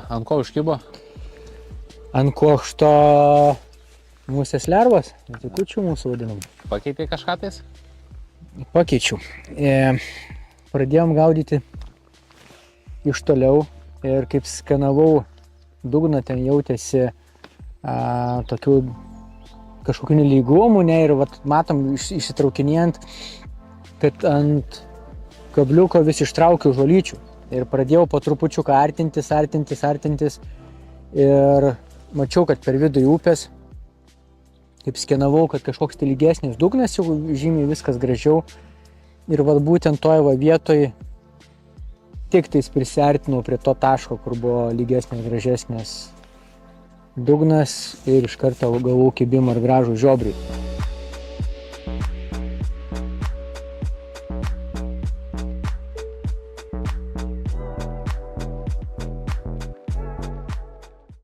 ant ko užkibo? Ant kuokšto musės lervos, tikučių mūsų vadinam. Pakeitė kažką tais? Pakeičiau. Pradėjom gaudyti iš toliau ir kaip skanavau dugną, ten jautėsi tokių kažkokių nelygumų, ne, ir vat, matom išsitraukinėjant, kad ant kabliuko vis ištraukiau žolyčių ir pradėjau po trupučiuką artintis ir mačiau, kad per vidų į upės, kaip skenavau, kad kažkoks tai lygesnis dugnas, jau žymiai viskas gražiau ir vat būtent toje vietoje tik tais prisiartinau prie to taško, kur buvo lygesnis, gražesnis dugnas ir iš karto gavau kibimą ir gražų žiobrį.